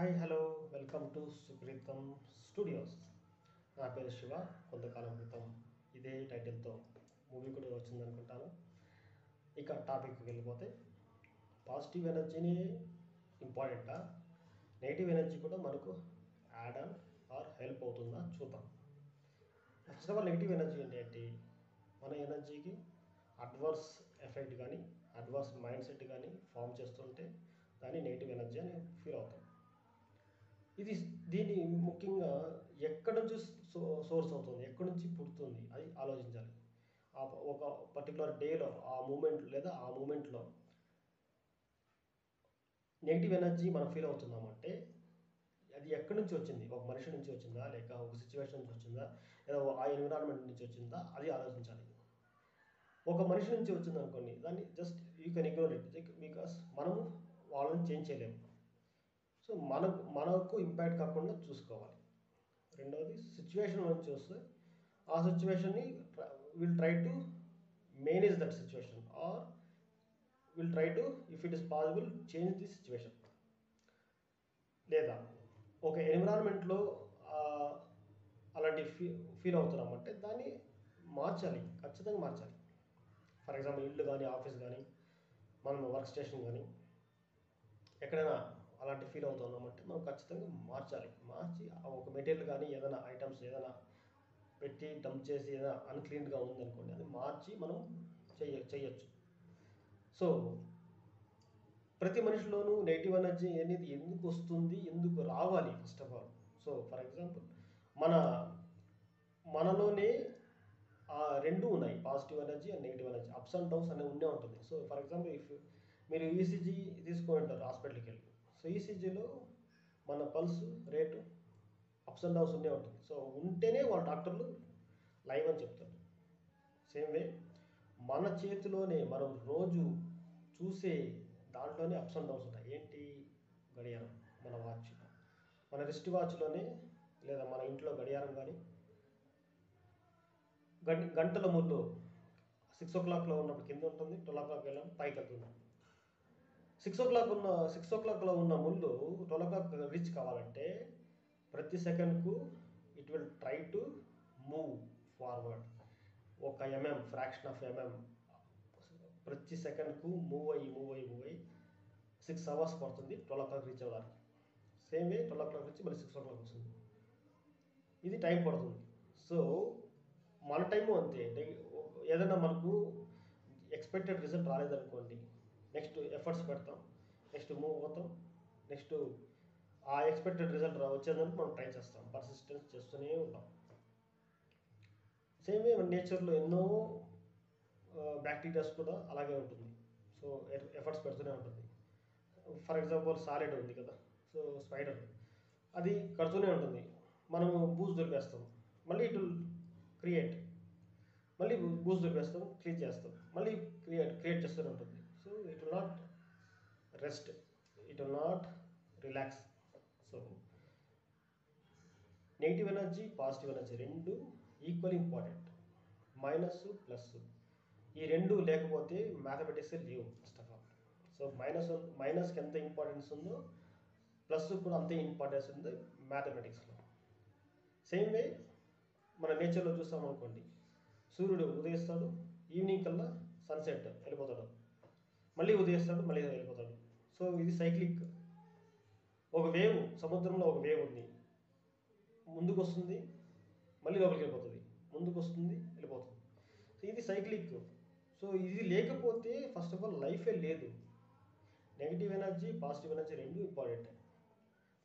Hi hello welcome to Supreetham studios. నా పేరు శివ. కొంతకాలం క్రితం ఇదే టైటిల్తో మూవీ కూడా వచ్చిందనుకుంటాను. ఇక టాపిక్కి వెళ్ళిపోతే పాజిటివ్ ఎనర్జీని ఇంపార్టెంటా, నెగిటివ్ ఎనర్జీ కూడా మనకు యాడ్ ఆన్ ఆర్ హెల్ప్ అవుతుందా చూద్దాం. First of all negative energy అంటే ఏంటి? మన ఎనర్జీకి అడ్వర్స్ ఎఫెక్ట్ కానీ అడ్వర్స్ మైండ్ సెట్ కానీ ఫామ్ చేస్తుంటే దాన్ని నెగిటివ్ ఎనర్జీ అని ఫీల్ అవుతాం. ఇది దీన్ని ముఖ్యంగా ఎక్కడి నుంచి సోర్స్ అవుతుంది, ఎక్కడి నుంచి పుడుతుంది అది ఆలోచించాలి. ఒక పర్టికులర్ డేలో ఆ మూమెంట్ లేదా ఆ మూమెంట్లో నెగిటివ్ ఎనర్జీ మనం ఫీల్ అవుతున్నామంటే అది ఎక్కడి నుంచి వచ్చింది? ఒక మనిషి నుంచి వచ్చిందా, లేక ఒక సిచ్యువేషన్ నుంచి వచ్చిందా, లేదా ఆ ఎన్విరాన్మెంట్ నుంచి వచ్చిందా, అది ఆలోచించాలి. ఒక మనిషి నుంచి వచ్చింది అనుకోండి, దాన్ని just you can ignore it because మనము వాళ్ళని చేంజ్ చేయలేము. సో మనకు ఇంపాక్ట్ కాకుండా చూసుకోవాలి. రెండవది సిచ్యువేషన్ నుంచి వస్తే ఆ సిచ్యువేషన్ని will try to manage that situation or will try to if it is possible change the situation. లేదా ఒక ఎన్విరాన్మెంట్లో అలాంటి ఫీల్ అవుతున్నామంటే దాన్ని మార్చాలి, ఖచ్చితంగా మార్చాలి. ఫర్ ఎగ్జాంపుల్ ఇల్లు కానీ ఆఫీస్ కానీ మనం వర్క్ స్టేషన్ కానీ ఎక్కడైనా అలాంటి ఫీల్ అవుతున్నామంటే మనం ఖచ్చితంగా మార్చాలి. మార్చి ఒక మెటీరియల్ కానీ ఏదైనా ఐటమ్స్ ఏదైనా పెట్టి డంప్ చేసి ఏదైనా అన్క్లీన్గా ఉందనుకోండి, అది మార్చి మనం చేయొచ్చు. సో ప్రతి మనిషిలోనూ నెగిటివ్ ఎనర్జీ అనేది ఎందుకు వస్తుంది, ఎందుకు రావాలి first of all. So for example మనలోనే రెండు ఉన్నాయి, positive energy and negative energy. Ups and downs అనేవి ఉండే ఉంటుంది. సో ఫర్ ఎగ్జాంపుల్ ఇఫ్ మీరు ఈసీజీ తీసుకుంటారు హాస్పిటల్కి వెళ్ళి, సో ఈసీజీలో మన pulse rate ups and downs ఉండే ఉంటుంది. సో ఉంటేనే వాళ్ళ డాక్టర్లు లైవ్ అని చెప్తారు. సేమ్ వే మన చేతిలోనే మనం రోజు చూసే దాంట్లోనే అప్స్ అండ్ డౌన్స్ ఉంటాయి. ఏంటి? గడియారం, మన వాచ్, మన రిస్ట్ వాచ్లోనే లేదా మన ఇంట్లో గడియారం కానీ గంటల ముందు 6 o'clock ఉన్నప్పుడు కింద ఉంటుంది, 12 o'clock వెళ్ళాం పైకి వెళ్తుంది. 6 o'clock ఉన్న ముందు 12 o'clock రీచ్ కావాలంటే ప్రతి సెకండ్కు it will try to move forward. ఒక ఫ్రాక్షన్ ఆఫ్ ప్రతి సెకండ్కు మూవ్ అయ్యి 6 hours పడుతుంది 12 o'clock రీచ్ అవ్వడానికి. సేమ్ వే 12 o'clock నుంచి మళ్ళీ 6 o'clock వస్తుంది. ఇది టైం పడుతుంది. సో మన టైము అంతే. ఏదైనా మనకు ఎక్స్పెక్టెడ్ రిజల్ట్ రాలేదనుకోండి, నెక్స్ట్ ఎఫర్ట్స్ పెడతాం, నెక్స్ట్ మూవ్ అవుతాం, నెక్స్ట్ ఆ ఎక్స్పెక్టెడ్ రిజల్ట్ వచ్చేదానికి మనం ట్రై చేస్తాం, పర్సిస్టెన్స్ చేస్తూనే ఉంటాం. సేమ్ వే మన నేచర్లో ఎన్నో బ్యాక్టీరియాస్ కూడా అలాగే ఉంటుంది. సో ఎఫర్ట్స్ పెడుతూనే ఉంటుంది. ఫర్ ఎగ్జాంపుల్ సాలిడ్ ఉంది కదా, సో స్పైడర్ అది కడుతూనే ఉంటుంది. మనము బూజు దొరికేస్తాం, మళ్ళీ ఇట్ విల్ క్రియేట్, మళ్ళీ బూజు దొరికేస్తాం, క్లీన్ చేస్తాం, మళ్ళీ క్రియేట్ చేస్తూనే ఉంటుంది. So it will not rest, it will not relax. So negative energy positive energy రెండు ఈక్వల్ ఇంపార్టెంట్. మైనస్ ప్లస్ ఈ రెండు లేకపోతే మ్యాథమెటిక్స్ లేవు ఫస్ట్ ఆఫ్ ఆల్. సో మైనస్కి ఎంత ఇంపార్టెన్స్ ఉందో ప్లస్ కూడా అంతే ఇంపార్టెన్స్ ఉంది మ్యాథమెటిక్స్లో. సేమ్ వే మన నేచర్లో చూస్తాం అనుకోండి, సూర్యుడు ఉదయిస్తాడు, ఈవినింగ్ కల్లా సన్సెట్ వెళ్ళిపోతాడు, మళ్ళీ ఉదయిస్తాడు, మళ్ళీ వెళ్ళిపోతాడు. సో ఇది సైక్లిక్. ఒక వేవ్, సముద్రంలో ఒక వేవ్ ఉంది, ముందుకు వస్తుంది, మళ్ళీ లోపలికి వెళ్ళిపోతుంది, ముందుకు వస్తుంది, వెళ్ళిపోతుంది. సో ఇది సైక్లిక్. సో ఇది లేకపోతే ఫస్ట్ ఆఫ్ ఆల్ లైఫే లేదు. నెగిటివ్ ఎనర్జీ పాజిటివ్ ఎనర్జీ రెండు ఇంపార్టెంట్.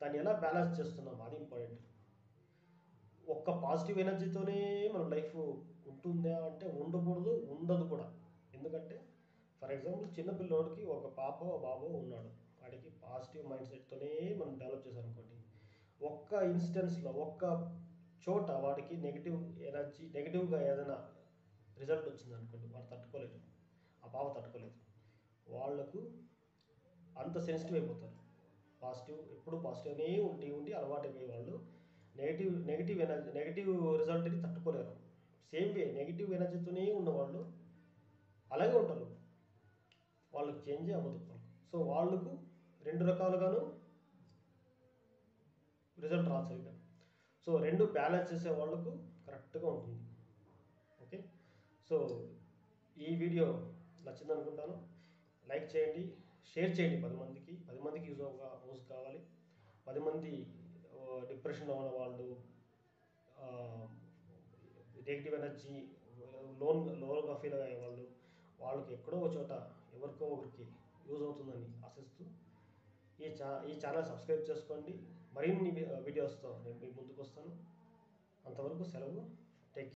దాన్ని ఎలా బ్యాలెన్స్ చేస్తున్నాం అది ఇంపార్టెంట్. ఒక్క పాజిటివ్ ఎనర్జీతోనే మన లైఫ్ ఉంటుందా అంటే ఉండకూడదు, ఉండదు కూడా. ఎందుకంటే ఫర్ ఎగ్జాంపుల్ చిన్నపిల్లోడికి ఒక పాప బాబో ఉన్నాడు, వాడికి పాజిటివ్ మైండ్ సెట్తోనే మనం డెవలప్ చేసామనుకోండి, ఒక్క ఇన్స్టెన్స్లో ఒక్క చోట వాడికి నెగిటివ్గా ఏదైనా రిజల్ట్ వచ్చిందనుకోండి, వాడు తట్టుకోలేదు, ఆ పాప తట్టుకోలేదు. వాళ్లకు అంత సెన్సిటివ్ అయిపోతారు. ఎప్పుడు పాజిటివ్నే ఉండి అలవాటు అయిపోయే వాళ్ళు నెగిటివ్ రిజల్ట్ని తట్టుకోలేరు. సేమ్ వే నెగిటివ్ ఎనర్జీతోనే ఉన్నవాళ్ళు అలాగే ఉంటారు, వాళ్ళకి చేంజే అవ్వదు. సో వాళ్ళకు రెండు రకాలుగాను రిజల్ట్ రాదు సరిగ్గా. సో రెండు బ్యాలెన్స్ చేసే వాళ్ళకు కరెక్ట్గా ఉంటుంది. ఓకే, సో ఈ వీడియో నచ్చింది అనుకుంటాను. లైక్ చేయండి, షేర్ చేయండి 10 మందికి యూజ్ కావాలి. 10 మంది డిప్రెషన్లో ఉన్న వాళ్ళు, నెగిటివ్ ఎనర్జీ, లోగా ఫీల్ అయ్యే వాళ్ళు, వాళ్ళకి ఎక్కడో ఒక చోట ఎవరికో ఒకరికి యూజ్ అవుతుందని ఆశిస్తూ ఈ ఛానల్ సబ్స్క్రైబ్ చేసుకోండి. మరిన్ని వీడియోస్తో నేను మీ ముందుకు వస్తాను. అంతవరకు సెలవు.